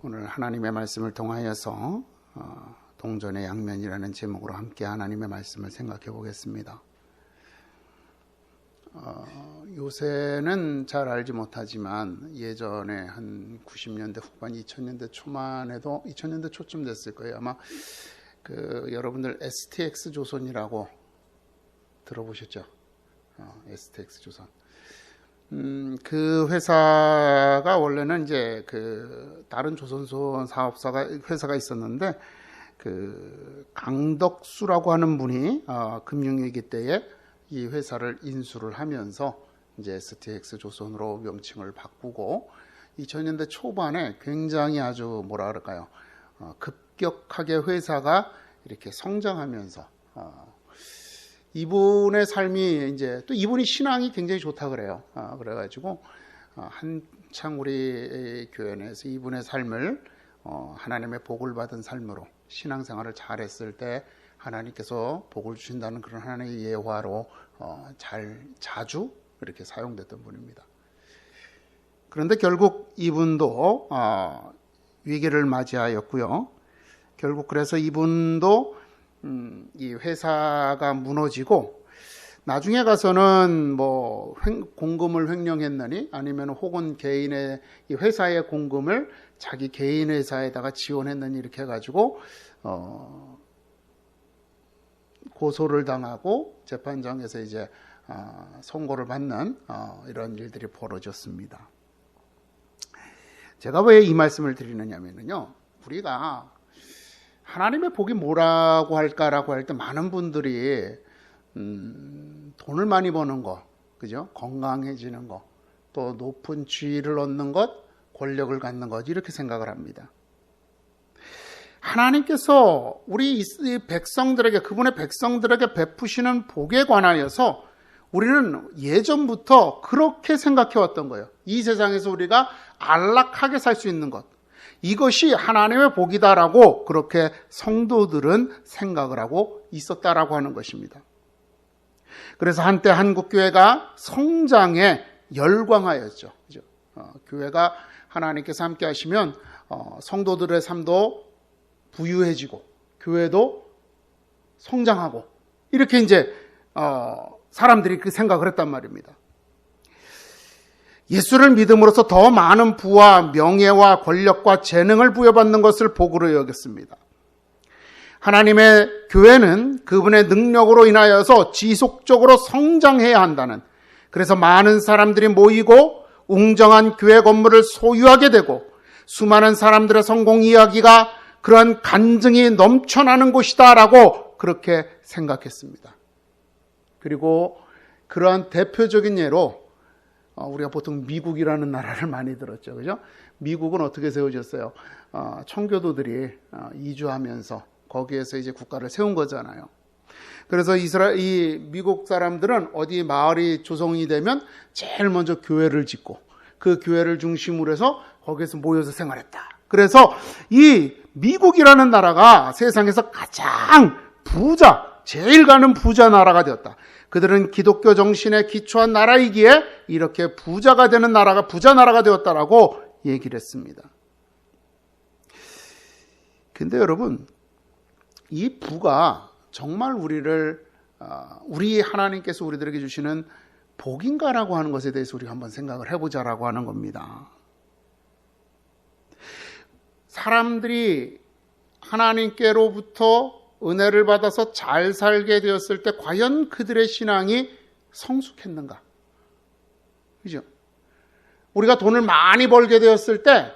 오늘 하나님의 말씀을 통하여서 동전의 양면이라는 제목으로 함께 하나님의 말씀을 생각해 보겠습니다. 요새는 잘 알지 못하지만 예전에 한 90년대 후반 2000년대 초만에도 2000년대 초쯤 됐을 거예요. 아마 여러분들 STX 조선이라고 들어보셨죠? STX 조선. 그 회사가 원래는 이제 다른 조선소 회사가 있었는데 강덕수라고 하는 분이 금융위기 때에 이 회사를 인수를 하면서 이제 STX 조선으로 명칭을 바꾸고 2000년대 초반에 굉장히 아주 뭐라 그럴까요? 급격하게 회사가 이렇게 성장하면서 이분의 삶이 이제 또 이분이 신앙이 굉장히 좋다 그래요. 그래가지고 한창 우리 교회 내에서 이분의 삶을 하나님의 복을 받은 삶으로 신앙생활을 잘했을 때 하나님께서 복을 주신다는 그런 하나님의 예화로 자주 이렇게 사용됐던 분입니다. 그런데 결국 이분도 위기를 맞이하였고요. 결국 그래서 이분도 이 회사가 무너지고 나중에 가서는 뭐 공금을 횡령했느니 아니면 혹은 개인의 이 회사의 공금을 자기 개인 회사에다가 지원했느니 이렇게 해가지고 고소를 당하고 재판장에서 이제 선고를 받는 이런 일들이 벌어졌습니다. 제가 왜 이 말씀을 드리느냐면요, 우리가 하나님의 복이 뭐라고 할까라고 할 때 많은 분들이 돈을 많이 버는 것, 그죠? 건강해지는 것, 또 높은 지위를 얻는 것, 권력을 갖는 것 이렇게 생각을 합니다. 하나님께서 우리 백성들에게 그분의 백성들에게 베푸시는 복에 관하여서 우리는 예전부터 그렇게 생각해 왔던 거예요. 이 세상에서 우리가 안락하게 살 수 있는 것, 이것이 하나님의 복이다라고 그렇게 성도들은 생각을 하고 있었다라고 하는 것입니다. 그래서 한때 한국교회가 성장에 열광하였죠. 그죠? 교회가 하나님께서 함께 하시면 성도들의 삶도 부유해지고 교회도 성장하고 이렇게 이제 사람들이 그 생각을 했단 말입니다. 예수를 믿음으로써 더 많은 부와 명예와 권력과 재능을 부여받는 것을 복으로 여겼습니다. 하나님의 교회는 그분의 능력으로 인하여서 지속적으로 성장해야 한다는, 그래서 많은 사람들이 모이고 웅장한 교회 건물을 소유하게 되고 수많은 사람들의 성공 이야기가 그러한 간증이 넘쳐나는 곳이다라고 그렇게 생각했습니다. 그리고 그러한 대표적인 예로 우리가 보통 미국이라는 나라를 많이 들었죠. 그죠? 미국은 어떻게 세워졌어요? 청교도들이 이주하면서 거기에서 이제 국가를 세운 거잖아요. 그래서 이 미국 사람들은 어디 마을이 조성이 되면 제일 먼저 교회를 짓고 그 교회를 중심으로 해서 거기에서 모여서 생활했다. 그래서 이 미국이라는 나라가 세상에서 가장 제일 가는 부자 나라가 되었다. 그들은 기독교 정신에 기초한 나라이기에 이렇게 부자 나라가 되었다라고 얘기를 했습니다. 근데 여러분, 이 부가 정말 우리 하나님께서 우리들에게 주시는 복인가라고 하는 것에 대해서 우리가 한번 생각을 해보자라고 하는 겁니다. 사람들이 하나님께로부터 은혜를 받아서 잘 살게 되었을 때 과연 그들의 신앙이 성숙했는가? 그죠? 우리가 돈을 많이 벌게 되었을 때,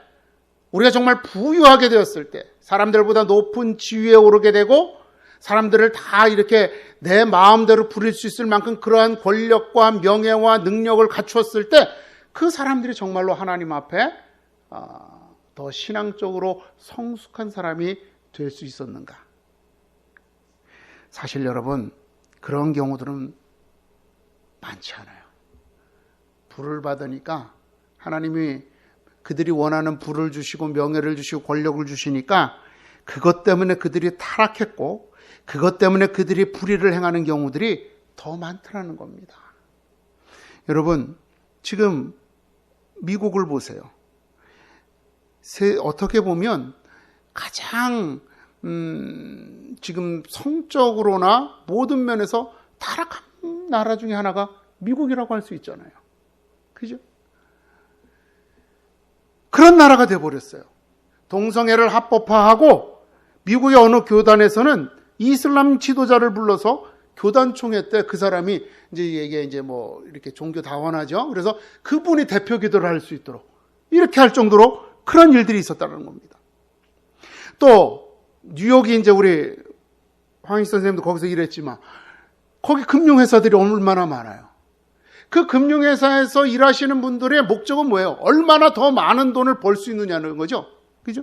우리가 정말 부유하게 되었을 때, 사람들보다 높은 지위에 오르게 되고 사람들을 다 이렇게 내 마음대로 부릴 수 있을 만큼 그러한 권력과 명예와 능력을 갖추었을 때 그 사람들이 정말로 하나님 앞에 더 신앙적으로 성숙한 사람이 될 수 있었는가? 사실 여러분, 그런 경우들은 많지 않아요. 부를 받으니까 하나님이 그들이 원하는 부를 주시고 명예를 주시고 권력을 주시니까 그것 때문에 그들이 타락했고 그것 때문에 그들이 불의를 행하는 경우들이 더 많더라는 겁니다. 여러분, 지금 미국을 보세요. 어떻게 보면 가장 지금 성적으로나 모든 면에서 타락한 나라 중에 하나가 미국이라고 할 수 있잖아요. 그죠? 그런 나라가 돼버렸어요. 동성애를 합법화하고 미국의 어느 교단에서는 이슬람 지도자를 불러서 교단 총회 때 그 사람이 이게 뭐 이렇게 종교 다원하죠. 그래서 그분이 대표 기도를 할 수 있도록 이렇게 할 정도로 그런 일들이 있었다는 겁니다. 또 뉴욕이 우리 황희 선생님도 거기서 일했지만 거기 금융회사들이 얼마나 많아요. 그 금융회사에서 일하시는 분들의 목적은 뭐예요? 얼마나 더 많은 돈을 벌 수 있느냐는 거죠. 그죠?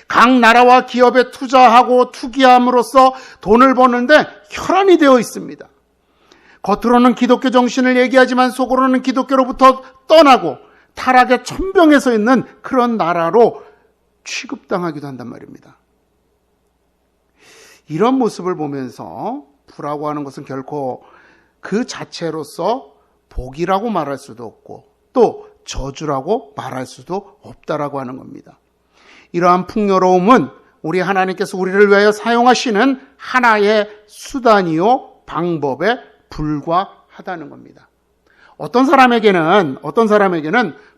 각 나라와 기업에 투자하고 투기함으로써 돈을 버는데 혈안이 되어 있습니다. 겉으로는 기독교 정신을 얘기하지만 속으로는 기독교로부터 떠나고 타락의 천병에 서 있는 그런 나라로 취급당하기도 한단 말입니다. 이런 모습을 보면서 부라고 하는 것은 결코 그 자체로서 복이라고 말할 수도 없고 또 저주라고 말할 수도 없다라고 하는 겁니다. 이러한 풍요로움은 우리 하나님께서 우리를 위하여 사용하시는 하나의 수단이요 방법에 불과하다는 겁니다. 어떤 사람에게는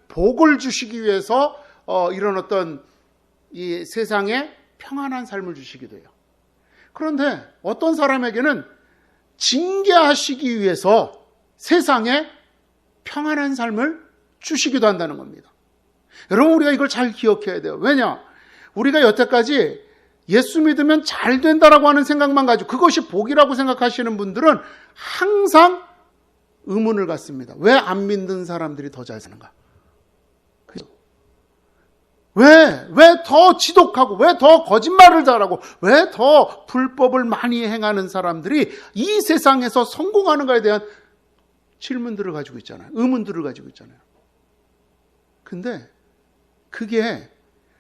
복을 주시기 위해서 이런 어떤 이 세상에 평안한 삶을 주시기도 해요. 그런데 어떤 사람에게는 징계하시기 위해서 세상에 평안한 삶을 주시기도 한다는 겁니다. 여러분, 우리가 이걸 잘 기억해야 돼요. 왜냐? 우리가 여태까지 예수 믿으면 잘 된다라고 하는 생각만 가지고 그것이 복이라고 생각하시는 분들은 항상 의문을 갖습니다. 왜 안 믿는 사람들이 더 잘 사는가? 왜 더 지독하고 왜 더 거짓말을 잘하고 왜 더 불법을 많이 행하는 사람들이 이 세상에서 성공하는가에 대한 질문들을 가지고 있잖아요. 의문들을 가지고 있잖아요. 근데 그게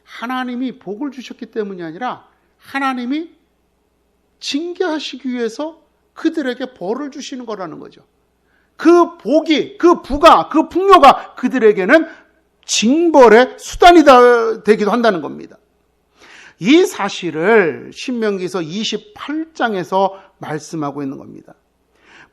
하나님이 복을 주셨기 때문이 아니라 하나님이 징계하시기 위해서 그들에게 벌을 주시는 거라는 거죠. 그 복이, 그 부가, 그 풍요가 그들에게는 징벌의 수단이 되기도 한다는 겁니다. 이 사실을 신명기서 28장에서 말씀하고 있는 겁니다.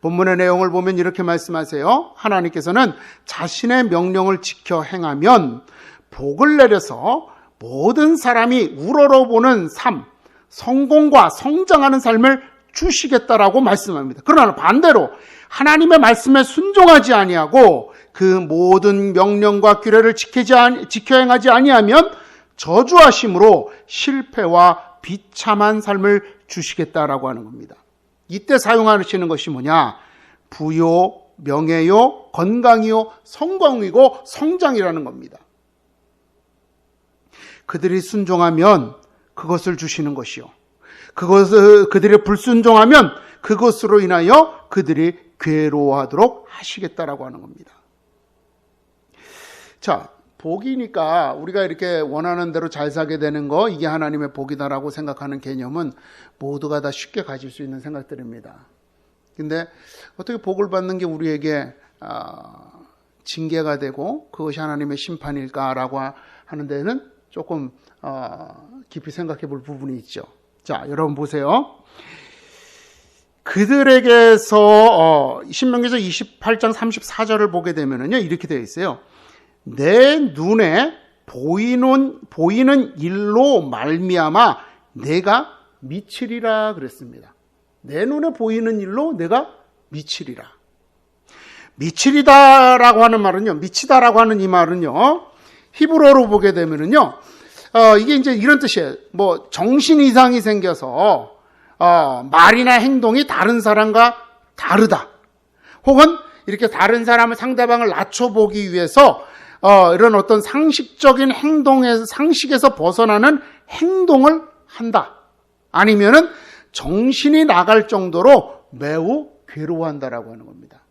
본문의 내용을 보면 이렇게 말씀하세요. 하나님께서는 자신의 명령을 지켜 행하면 복을 내려서 모든 사람이 우러러보는 삶, 성공과 성장하는 삶을 주시겠다라고 말씀합니다. 그러나 반대로 하나님의 말씀에 순종하지 아니하고 그 모든 명령과 규례를 지켜 행하지 아니하면 저주하심으로 실패와 비참한 삶을 주시겠다라고 하는 겁니다. 이때 사용하시는 것이 뭐냐? 부요, 명예요, 건강이요, 성공이고 성장이라는 겁니다. 그들이 순종하면 그것을 주시는 것이요. 그들이 불순종하면 그것으로 인하여 그들이 괴로워하도록 하시겠다라고 하는 겁니다. 자, 복이니까 우리가 이렇게 원하는 대로 잘 살게 되는 거, 이게 하나님의 복이다라고 생각하는 개념은 모두가 다 쉽게 가질 수 있는 생각들입니다. 근데 어떻게 복을 받는 게 우리에게 징계가 되고 그것이 하나님의 심판일까라고 하는 데는 조금 깊이 생각해 볼 부분이 있죠. 자, 여러분 보세요. 그들에게서 신명기서 28장 34절을 보게 되면은요, 이렇게 되어 있어요. 내 눈에 보이는 일로 말미암아 내가 미치리라 그랬습니다. 내 눈에 보이는 일로 내가 미치리라. 미치리다라고 하는 말은요, 미치다라고 하는 이 말은요, 히브리어로 보게 되면은요, 이게 이제 이런 뜻이에요. 뭐 정신 이상이 생겨서 말이나 행동이 다른 사람과 다르다. 혹은 이렇게 다른 사람을 상대방을 낮춰보기 위해서 이런 어떤 상식적인 상식에서 벗어나는 행동을 한다. 아니면은 정신이 나갈 정도로 매우 괴로워한다라고 하는 겁니다.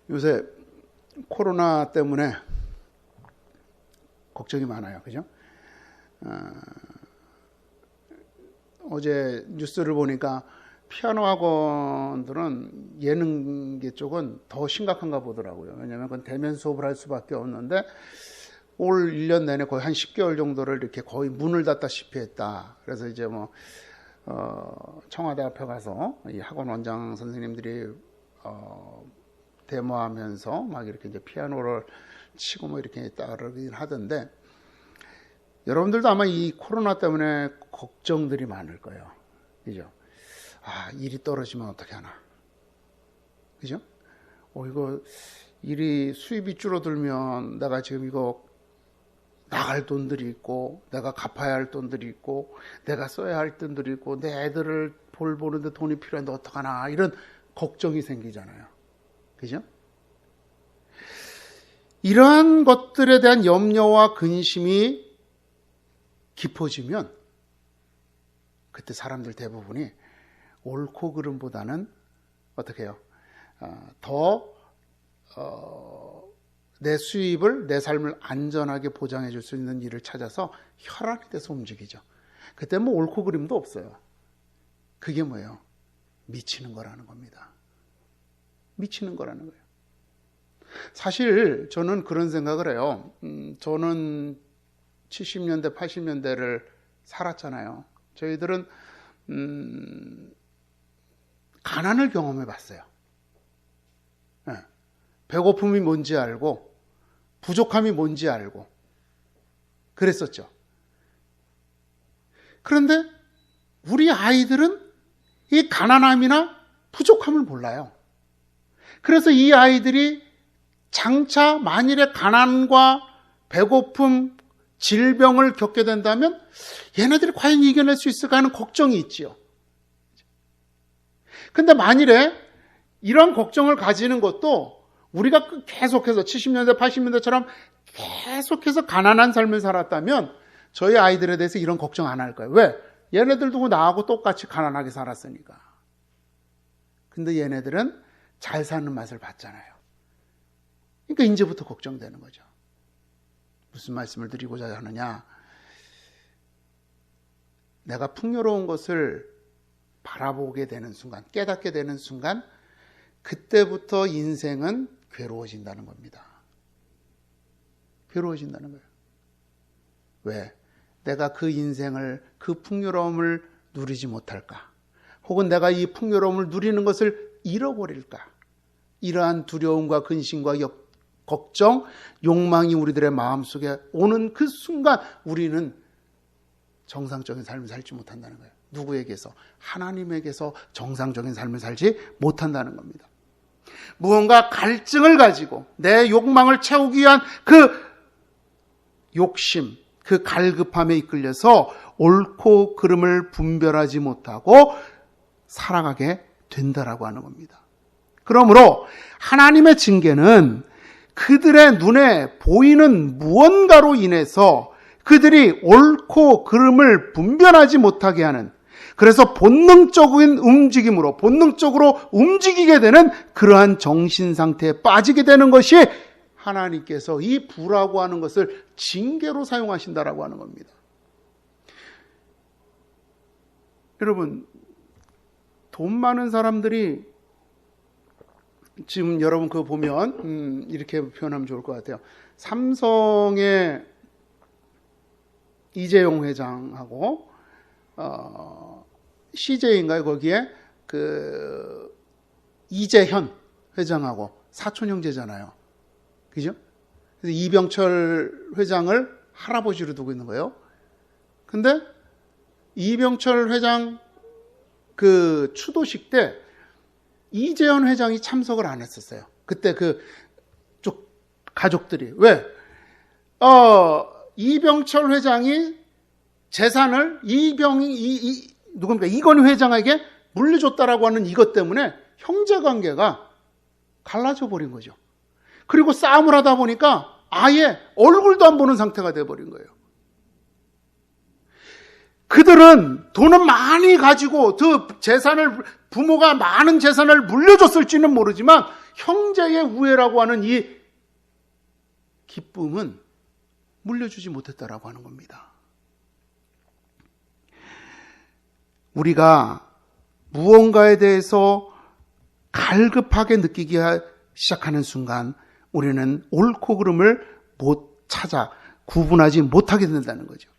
요새 코로나 때문에 걱정이 많아요. 그죠? 어제 뉴스를 보니까 피아노 학원들은 예능계 쪽은 더 심각한가 보더라고요. 왜냐하면 그건 대면 수업을 할 수밖에 없는데 올 1년 내내 거의 한 10개월 정도를 이렇게 거의 문을 닫다시피 했다. 그래서 이제 청와대 앞에 가서 이 학원 원장 선생님들이 데모하면서 막 이렇게 이제 피아노를 치고 이렇게 따르긴 하던데, 여러분들도 아마 이 코로나 때문에 걱정들이 많을 거예요. 그죠? 일이 떨어지면 어떻게 하나? 그죠? 이거 일이 수입이 줄어들면 내가 지금 이거 나갈 돈들이 있고, 내가 갚아야 할 돈들이 있고, 내가 써야 할 돈들이 있고, 내 애들을 보는데 돈이 필요한데 어떡하나, 이런 걱정이 생기잖아요. 그죠? 이러한 것들에 대한 염려와 근심이 깊어지면 그때 사람들 대부분이 옳고 그름보다는 어떻게 해요? 내 수입을, 내 삶을 안전하게 보장해 줄 수 있는 일을 찾아서 혈안이 돼서 움직이죠. 그때 옳고 그름도 없어요. 그게 뭐예요? 미치는 거라는 겁니다. 미치는 거라는 거예요. 사실 저는 그런 생각을 해요. 저는 70년대, 80년대를 살았잖아요. 저희들은 가난을 경험해 봤어요. 배고픔이 뭔지 알고, 부족함이 뭔지 알고 그랬었죠. 그런데 우리 아이들은 이 가난함이나 부족함을 몰라요. 그래서 이 아이들이 장차 만일에 가난과 배고픔, 질병을 겪게 된다면 얘네들이 과연 이겨낼 수 있을까 하는 걱정이 있지요. 근데 만일에 이런 걱정을 가지는 것도 우리가 계속해서 70년대, 80년대처럼 계속해서 가난한 삶을 살았다면 저희 아이들에 대해서 이런 걱정 안 할 거예요. 왜? 얘네들도 나하고 똑같이 가난하게 살았으니까. 근데 얘네들은 잘 사는 맛을 봤잖아요. 그러니까 이제부터 걱정되는 거죠. 무슨 말씀을 드리고자 하느냐? 내가 풍요로운 것을 바라보게 되는 순간, 깨닫게 되는 순간, 그때부터 인생은 괴로워진다는 겁니다. 괴로워진다는 거예요. 왜? 내가 그 인생을, 그 풍요로움을 누리지 못할까? 혹은 내가 이 풍요로움을 누리는 것을 잃어버릴까? 이러한 두려움과 근심과 걱정, 욕망이 우리들의 마음속에 오는 그 순간 우리는 정상적인 삶을 살지 못한다는 거예요. 누구에게서? 하나님에게서 정상적인 삶을 살지 못한다는 겁니다. 무언가 갈증을 가지고 내 욕망을 채우기 위한 그 욕심, 그 갈급함에 이끌려서 옳고 그름을 분별하지 못하고 살아가게 된다라고 하는 겁니다. 그러므로 하나님의 징계는 그들의 눈에 보이는 무언가로 인해서 그들이 옳고 그름을 분별하지 못하게 하는, 그래서 본능적인 움직임으로 본능적으로 움직이게 되는 그러한 정신 상태에 빠지게 되는 것이 하나님께서 이 부라고 하는 것을 징계로 사용하신다라고 하는 겁니다. 여러분, 돈 많은 사람들이 지금 여러분 그거 보면 이렇게 표현하면 좋을 것 같아요. 삼성의 이재용 회장하고 CJ인가요? 거기에 그 이재현 회장하고 사촌 형제잖아요. 그죠? 그래서 이병철 회장을 할아버지로 두고 있는 거예요. 근데 이병철 회장 그 추도식 때 이재현 회장이 참석을 안 했었어요. 그때 그 쪽 가족들이. 왜? 이병철 회장이 재산을 누굽니까? 이건희 회장에게 물려줬다라고 하는 이것 때문에 형제관계가 갈라져 버린 거죠. 그리고 싸움을 하다 보니까 아예 얼굴도 안 보는 상태가 돼버린 거예요. 그들은 돈은 많이 가지고 부모가 많은 재산을 물려줬을지는 모르지만 형제의 우애라고 하는 이 기쁨은 물려주지 못했다라고 하는 겁니다. 우리가 무언가에 대해서 갈급하게 느끼기 시작하는 순간 우리는 옳고 그름을 못 찾아 구분하지 못하게 된다는 거죠.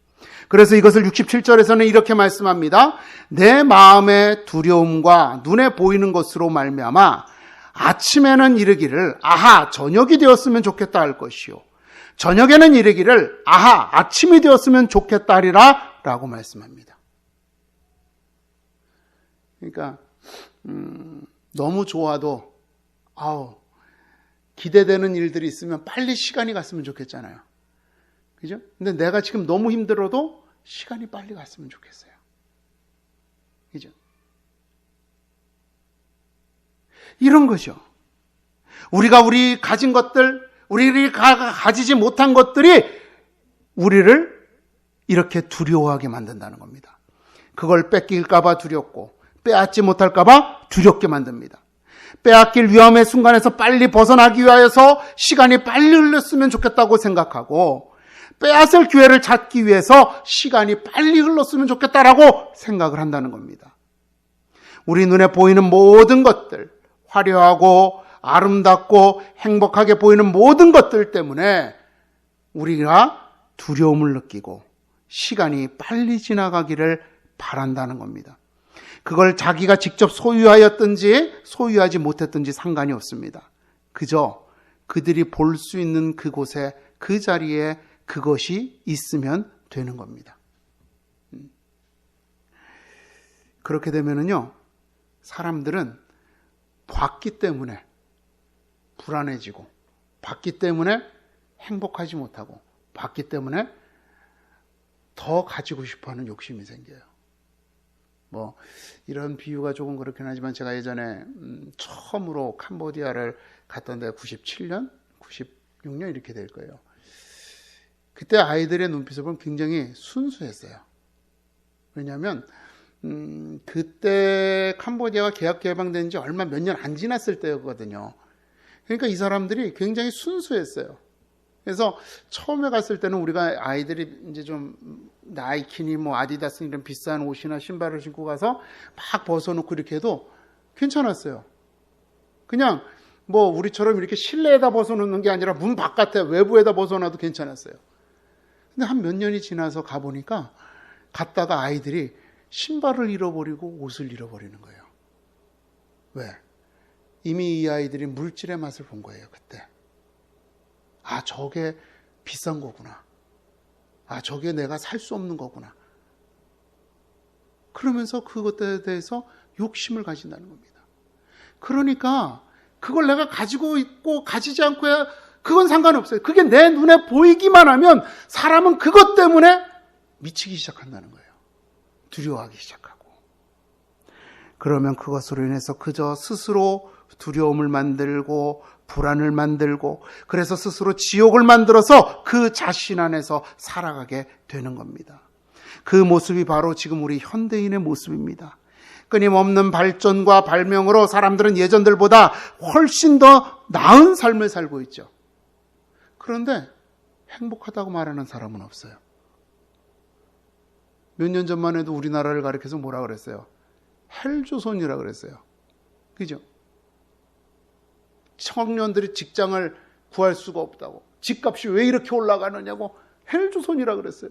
그래서 이것을 67절에서는 이렇게 말씀합니다. 내 마음의 두려움과 눈에 보이는 것으로 말미암아 아침에는 이르기를 아하 저녁이 되었으면 좋겠다 할 것이요 저녁에는 이르기를 아하 아침이 되었으면 좋겠다 하리라 라고 말씀합니다. 그러니까 너무 좋아도 기대되는 일들이 있으면 빨리 시간이 갔으면 좋겠잖아요. 그죠? 근데 내가 지금 너무 힘들어도 시간이 빨리 갔으면 좋겠어요. 그죠? 이런 거죠. 우리가 가진 것들, 우리가 가지지 못한 것들이 우리를 이렇게 두려워하게 만든다는 겁니다. 그걸 뺏길까봐 두렵고 빼앗지 못할까봐 두렵게 만듭니다. 빼앗길 위험의 순간에서 빨리 벗어나기 위해서 시간이 빨리 흘렀으면 좋겠다고 생각하고 빼앗을 기회를 찾기 위해서 시간이 빨리 흘렀으면 좋겠다라고 생각을 한다는 겁니다. 우리 눈에 보이는 모든 것들, 화려하고 아름답고 행복하게 보이는 모든 것들 때문에 우리가 두려움을 느끼고 시간이 빨리 지나가기를 바란다는 겁니다. 그걸 자기가 직접 소유하였든지 소유하지 못했든지 상관이 없습니다. 그저 그들이 볼 수 있는 그곳에 그 자리에 그것이 있으면 되는 겁니다. 그렇게 되면은요, 사람들은 봤기 때문에 불안해지고, 봤기 때문에 행복하지 못하고, 봤기 때문에 더 가지고 싶어 하는 욕심이 생겨요. 이런 비유가 조금 그렇긴 하지만 제가 예전에 처음으로 캄보디아를 갔던 데가 97년, 96년 이렇게 될 거예요. 그때 아이들의 눈빛을 보면 굉장히 순수했어요. 왜냐하면 그때 캄보디아가 개혁 개방된 지 얼마 몇 년 안 지났을 때였거든요. 그러니까 이 사람들이 굉장히 순수했어요. 그래서 처음에 갔을 때는 우리가 아이들이 이제 좀 나이키니 아디다스 이런 비싼 옷이나 신발을 신고 가서 막 벗어놓고 이렇게 해도 괜찮았어요. 그냥 우리처럼 이렇게 실내에다 벗어놓는 게 아니라 문 바깥에 외부에다 벗어놔도 괜찮았어요. 근데 한 몇 년이 지나서 가보니까 갔다가 아이들이 신발을 잃어버리고 옷을 잃어버리는 거예요. 왜? 이미 이 아이들이 물질의 맛을 본 거예요, 그때. 저게 비싼 거구나. 저게 내가 살 수 없는 거구나. 그러면서 그것에 대해서 욕심을 가진다는 겁니다. 그러니까 그걸 내가 가지고 있고 가지지 않고 그건 상관없어요. 그게 내 눈에 보이기만 하면 사람은 그것 때문에 미치기 시작한다는 거예요. 두려워하기 시작하고. 그러면 그것으로 인해서 그저 스스로 두려움을 만들고 불안을 만들고 그래서 스스로 지옥을 만들어서 그 자신 안에서 살아가게 되는 겁니다. 그 모습이 바로 지금 우리 현대인의 모습입니다. 끊임없는 발전과 발명으로 사람들은 예전들보다 훨씬 더 나은 삶을 살고 있죠. 그런데 행복하다고 말하는 사람은 없어요. 몇 년 전만 해도 우리나라를 가리켜서 뭐라 그랬어요? 헬조선이라 그랬어요. 그죠? 청년들이 직장을 구할 수가 없다고, 집값이 왜 이렇게 올라가느냐고 헬조선이라 그랬어요.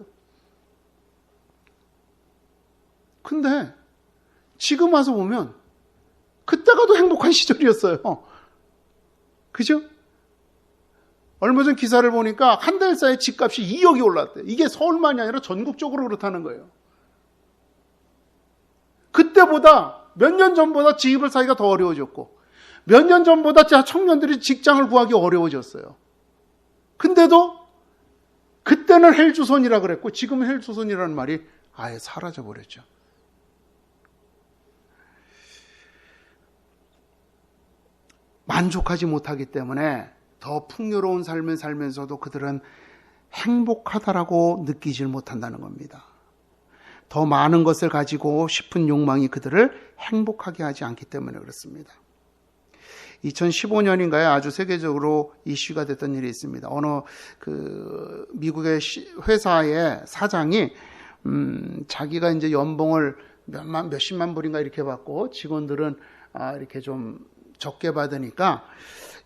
근데 지금 와서 보면 그때가 더 행복한 시절이었어요. 그죠? 얼마 전 기사를 보니까 한 달 사이에 집값이 2억이 올랐대요. 이게 서울만이 아니라 전국적으로 그렇다는 거예요. 그때보다 몇 년 전보다 집을 사기가 더 어려워졌고 몇 년 전보다 청년들이 직장을 구하기 어려워졌어요. 근데도 그때는 헬조선이라 그랬고 지금은 헬조선이라는 말이 아예 사라져버렸죠. 만족하지 못하기 때문에 더 풍요로운 삶을 살면서도 그들은 행복하다라고 느끼질 못한다는 겁니다. 더 많은 것을 가지고 싶은 욕망이 그들을 행복하게 하지 않기 때문에 그렇습니다. 2015년인가에 아주 세계적으로 이슈가 됐던 일이 있습니다. 어느 미국의 회사의 사장이 자기가 이제 연봉을 몇십만 불인가 이렇게 받고 직원들은 이렇게 좀 적게 받으니까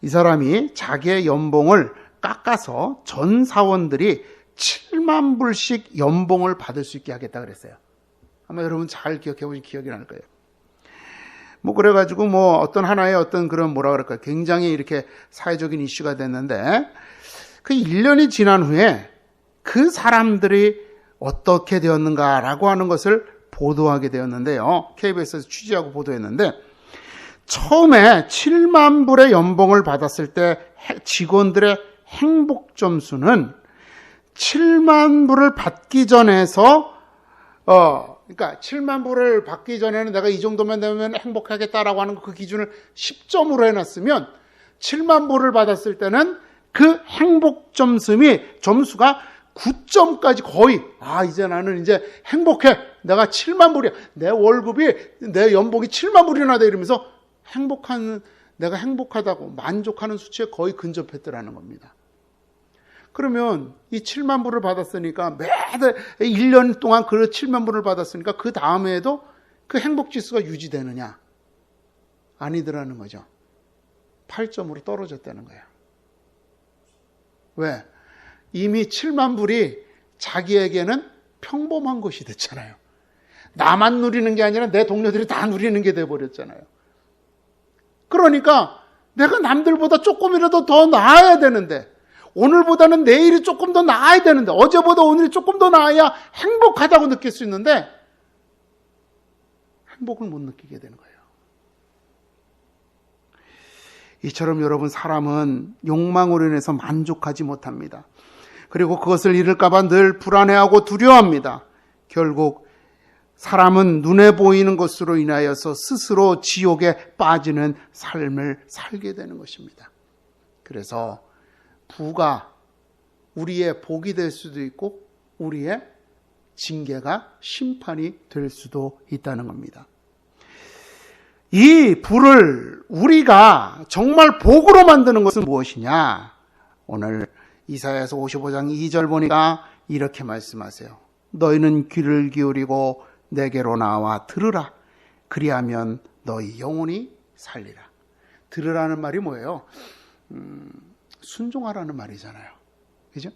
이 사람이 자기의 연봉을 깎아서 전 사원들이 7만 불씩 연봉을 받을 수 있게 하겠다 그랬어요. 아마 여러분 잘 기억해 보시면 기억이 날 거예요. 그래가지고 어떤 하나의 어떤 그런 굉장히 이렇게 사회적인 이슈가 됐는데 그 1년이 지난 후에 그 사람들이 어떻게 되었는가라고 하는 것을 보도하게 되었는데요. KBS에서 취재하고 보도했는데 처음에 7만 불의 연봉을 받았을 때 직원들의 행복 점수는 7만 불을 받기 전에서 그러니까 7만 불을 받기 전에는 내가 이 정도면 되면 행복하겠다라고 하는 그 기준을 10점으로 해놨으면 7만 불을 받았을 때는 그 행복 점수가 9점까지 거의 이제 나는 이제 행복해. 내가 7만 불이야. 내 연봉이 7만 불이나 돼 이러면서 내가 행복하다고 만족하는 수치에 거의 근접했더라는 겁니다. 그러면 이 7만 불을 받았으니까 매달 1년 동안 그 7만 불을 받았으니까 그 다음에도 그 행복 지수가 유지되느냐? 아니더라는 거죠. 8점으로 떨어졌다는 거예요. 왜? 이미 7만 불이 자기에게는 평범한 것이 됐잖아요. 나만 누리는 게 아니라 내 동료들이 다 누리는 게 돼버렸잖아요. 그러니까 내가 남들보다 조금이라도 더 나아야 되는데, 오늘보다는 내일이 조금 더 나아야 되는데, 어제보다 오늘이 조금 더 나아야 행복하다고 느낄 수 있는데 행복을 못 느끼게 되는 거예요. 이처럼 여러분, 사람은 욕망으로 인해서 만족하지 못합니다. 그리고 그것을 잃을까 봐 늘 불안해하고 두려워합니다. 결국 사람은 눈에 보이는 것으로 인하여서 스스로 지옥에 빠지는 삶을 살게 되는 것입니다. 그래서 부가 우리의 복이 될 수도 있고 우리의 징계가 심판이 될 수도 있다는 겁니다. 이 부를 우리가 정말 복으로 만드는 것은 무엇이냐? 오늘 이사야서 55장 2절 보니까 이렇게 말씀하세요. 너희는 귀를 기울이고 내게로 나와 들으라. 그리하면 너희 영혼이 살리라. 들으라는 말이 뭐예요? 순종하라는 말이잖아요. 그죠?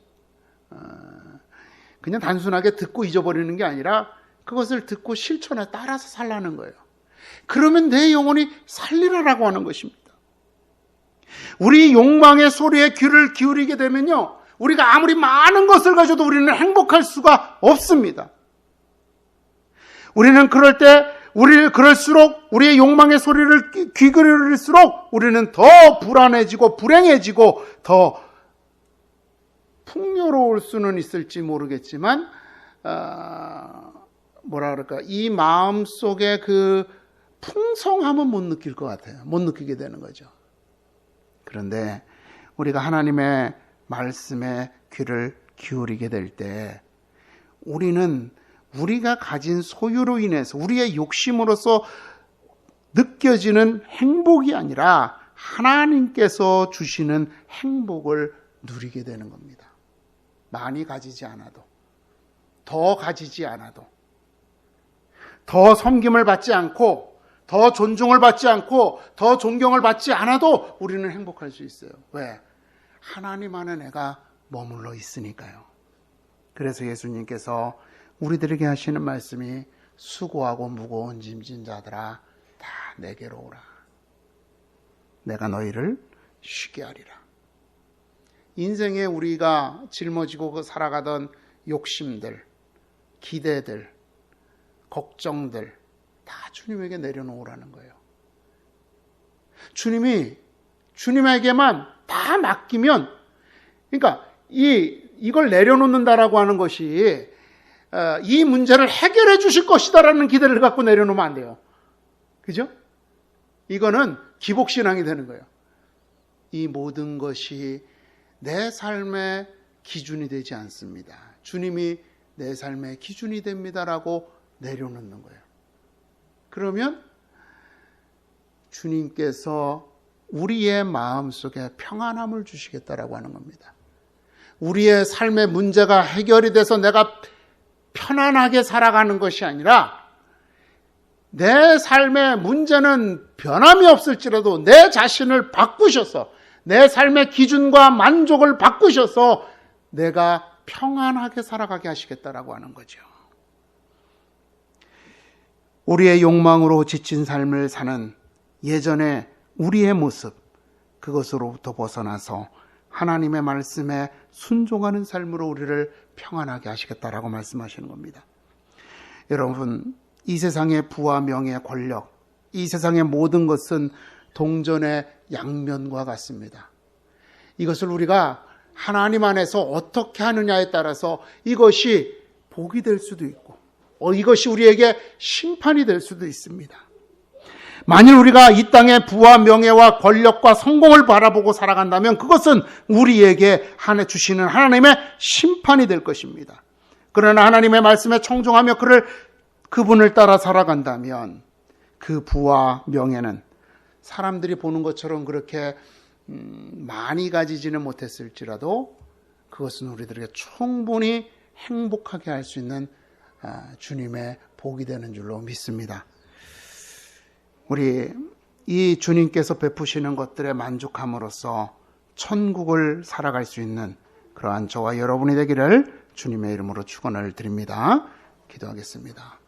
그냥 단순하게 듣고 잊어버리는 게 아니라 그것을 듣고 실천에 따라서 살라는 거예요. 그러면 내 영혼이 살리라라고 하는 것입니다. 우리 욕망의 소리에 귀를 기울이게 되면요, 우리가 아무리 많은 것을 가져도 우리는 행복할 수가 없습니다. 우리는 그럴수록 우리의 욕망의 소리를 귀 기울일수록 우리는 더 불안해지고 불행해지고 더 풍요로울 수는 있을지 모르겠지만 이 마음 속에 그 풍성함은 못 느낄 것 같아요. 못 느끼게 되는 거죠. 그런데 우리가 하나님의 말씀에 귀를 기울이게 될 때 우리는 우리가 가진 소유로 인해서 우리의 욕심으로서 느껴지는 행복이 아니라 하나님께서 주시는 행복을 누리게 되는 겁니다. 많이 가지지 않아도, 더 가지지 않아도, 더 섬김을 받지 않고, 더 존중을 받지 않고, 더 존경을 받지 않아도 우리는 행복할 수 있어요. 왜? 하나님 안에 내가 머물러 있으니까요. 그래서 예수님께서 우리들에게 하시는 말씀이 수고하고 무거운 짐진 자들아 다 내게로 오라. 내가 너희를 쉬게 하리라. 인생에 우리가 짊어지고 살아가던 욕심들, 기대들, 걱정들 다 주님에게 내려놓으라는 거예요. 주님에게만 다 맡기면, 그러니까 이걸 내려놓는다라고 하는 것이 이 문제를 해결해 주실 것이다라는 기대를 갖고 내려놓으면 안 돼요. 그죠? 이거는 기복신앙이 되는 거예요. 이 모든 것이 내 삶의 기준이 되지 않습니다. 주님이 내 삶의 기준이 됩니다라고 내려놓는 거예요. 그러면 주님께서 우리의 마음속에 평안함을 주시겠다라고 하는 겁니다. 우리의 삶의 문제가 해결이 돼서 내가 편안하게 살아가는 것이 아니라 내 삶의 문제는 변함이 없을지라도 내 자신을 바꾸셔서 내 삶의 기준과 만족을 바꾸셔서 내가 평안하게 살아가게 하시겠다라고 하는 거죠. 우리의 욕망으로 지친 삶을 사는 예전의 우리의 모습, 그것으로부터 벗어나서 하나님의 말씀에 순종하는 삶으로 우리를 평안하게 하시겠다라고 말씀하시는 겁니다. 여러분, 이 세상의 부와 명예, 권력, 이 세상의 모든 것은 동전의 양면과 같습니다. 이것을 우리가 하나님 안에서 어떻게 하느냐에 따라서 이것이 복이 될 수도 있고 이것이 우리에게 심판이 될 수도 있습니다. 만일 우리가 이 땅의 부와 명예와 권력과 성공을 바라보고 살아간다면 그것은 우리에게 주시는 하나님의 심판이 될 것입니다. 그러나 하나님의 말씀에 청종하며 그분을 따라 살아간다면 그 부와 명예는 사람들이 보는 것처럼 그렇게 많이 가지지는 못했을지라도 그것은 우리들에게 충분히 행복하게 할 수 있는 주님의 복이 되는 줄로 믿습니다. 우리 이 주님께서 베푸시는 것들에 만족함으로써 천국을 살아갈 수 있는 그러한 저와 여러분이 되기를 주님의 이름으로 축원을 드립니다. 기도하겠습니다.